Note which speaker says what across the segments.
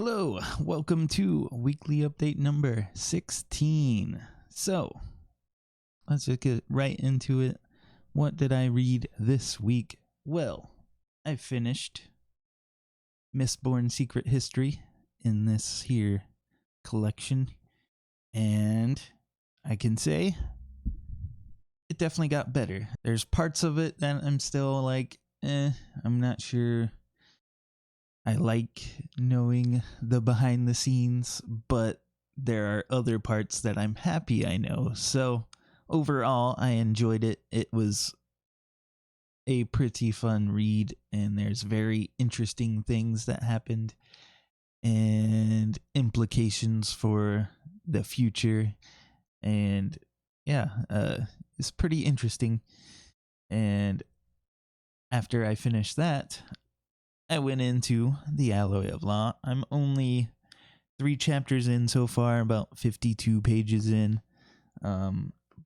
Speaker 1: Hello, welcome to weekly update number 16. So, let's just get right into it. What did I read this week? Well, I finished Mistborn Secret History in this here collection, and I can say it definitely got better. There's parts of it that I'm still like, I'm not sure I like knowing the behind the scenes, but there are other parts that I'm happy I know. So overall, I enjoyed it. It was a pretty fun read, and there's very interesting things that happened and implications for the future. And yeah, it's pretty interesting. And after I finished that, I went into The Alloy of Law. I'm only 3 chapters in so far, about 52 pages in.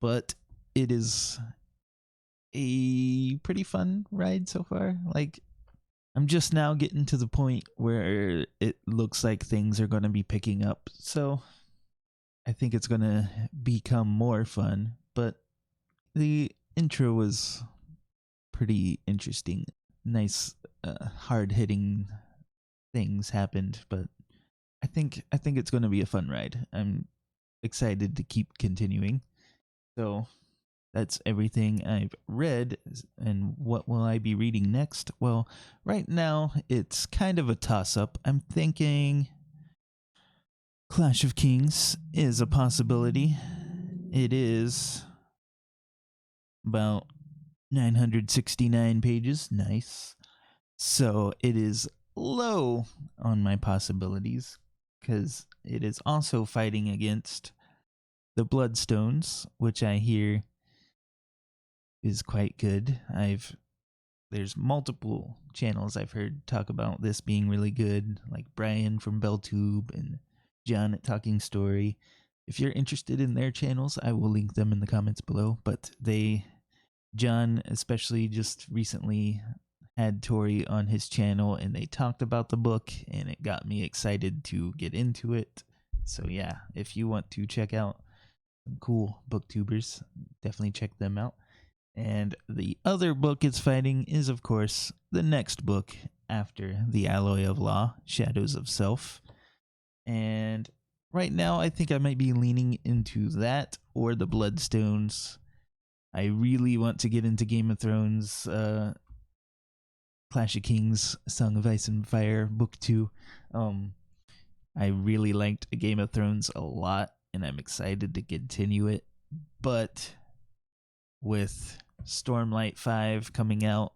Speaker 1: But it is a pretty fun ride so far. Like, I'm just now getting to the point where it looks like things are going to be picking up. So I think it's going to become more fun. But the intro was pretty interesting. Nice, hard-hitting things happened, but I think it's going to be a fun ride. I'm excited to keep continuing. So that's everything I've read. And what will I be reading next? Well, right now it's kind of a toss-up. I'm thinking Clash of Kings is a possibility. It is about 969 pages. Nice. So it is low on my possibilities because it is also fighting against the Bloodstones, which I hear is quite good. There's multiple channels I've heard talk about this being really good, like Brian from BellTube and John at Talking Story. If you're interested in their channels, I will link them in the comments below. But John especially just recently had Tori on his channel, and they talked about the book, and it got me excited to get into it. So yeah, if you want to check out some cool booktubers, definitely check them out. And the other book it's fighting is, of course, the next book after The Alloy of Law, Shadows of Self. And right now, I think I might be leaning into that or the Bloodstones. I really want to get into Game of Thrones, Clash of Kings, Song of Ice and Fire, Book 2. I really liked Game of Thrones a lot, and I'm excited to continue it. But with Stormlight 5 coming out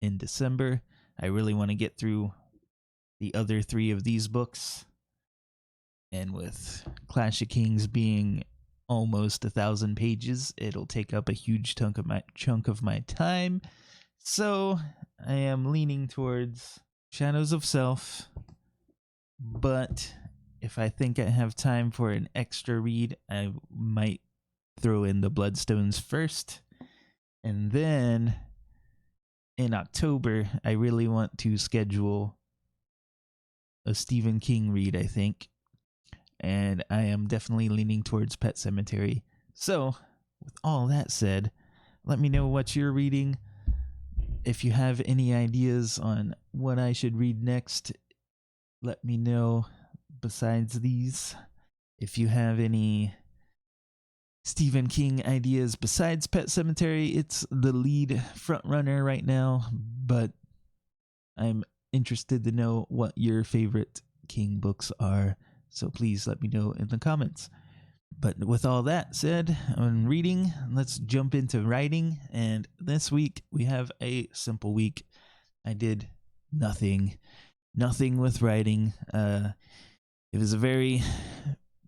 Speaker 1: in December, I really want to get through the other 3 of these books. And with Clash of Kings being almost 1,000 pages, it'll take up a huge chunk of my time. So I am leaning towards Shadows of Self, but if I think I have time for an extra read, I might throw in the Bloodstones first. And then in October, I really want to schedule a Stephen King read, I think. And I am definitely leaning towards Pet Sematary. So, with all that said, let me know what you're reading. If you have any ideas on what I should read next, let me know. Besides these, if you have any Stephen King ideas besides Pet Sematary, it's the lead frontrunner right now, but I'm interested to know what your favorite King books are, so please let me know in the comments. But with all that said, on reading, let's jump into writing. And this week, we have a simple week. I did nothing with writing. It was a very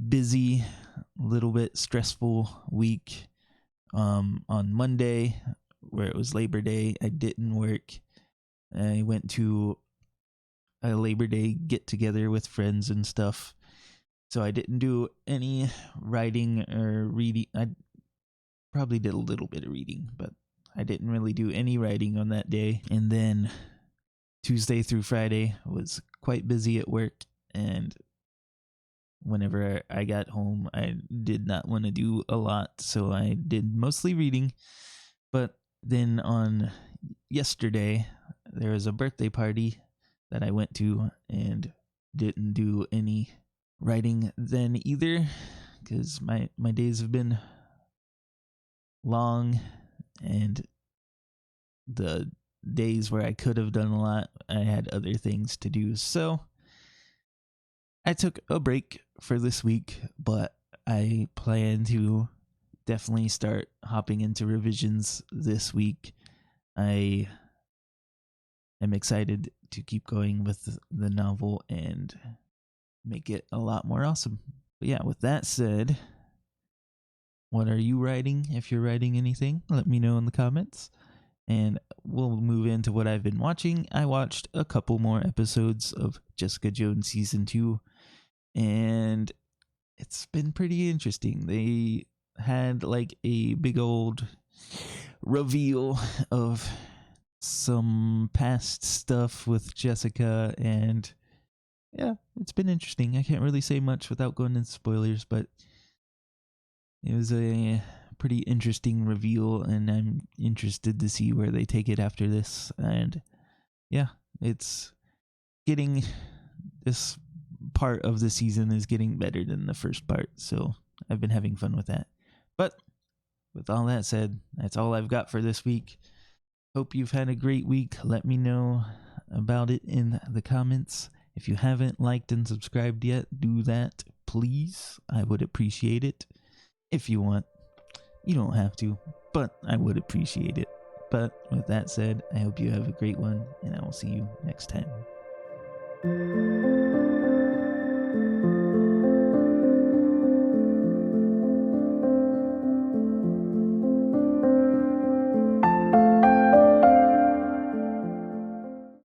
Speaker 1: busy, little bit stressful week. On Monday, where it was Labor Day, I didn't work. I went to a Labor Day get-together with friends and stuff. So I didn't do any writing or reading. I probably did a little bit of reading, but I didn't really do any writing on that day. And then Tuesday through Friday was quite busy at work. and whenever I got home, I did not want to do a lot, so I did mostly reading. But then on yesterday, there was a birthday party that I went to and didn't do any writing then either, because my days have been long, and the days where I could have done a lot, I had other things to do. So I took a break for this week, but I plan to definitely start hopping into revisions this week. I am excited to keep going with the novel and make it a lot more awesome. But yeah, with that said, what are you writing? If you're writing anything, let me know in the comments. And we'll move into what I've been watching. I watched a couple more episodes of Jessica Jones Season 2, and it's been pretty interesting. They had like a big old reveal of some past stuff with Jessica, and yeah, it's been interesting. I can't really say much without going into spoilers, but it was a pretty interesting reveal, and I'm interested to see where they take it after this. And yeah, it's getting, this part of the season is getting better than the first part, so I've been having fun with that. But with all that said, that's all I've got for this week. Hope you've had a great week. Let me know about it in the comments. If you haven't liked and subscribed yet, do that, please. I would appreciate it. If you want, you don't have to, but I would appreciate it. But with that said, I hope you have a great one, and I will see you next time.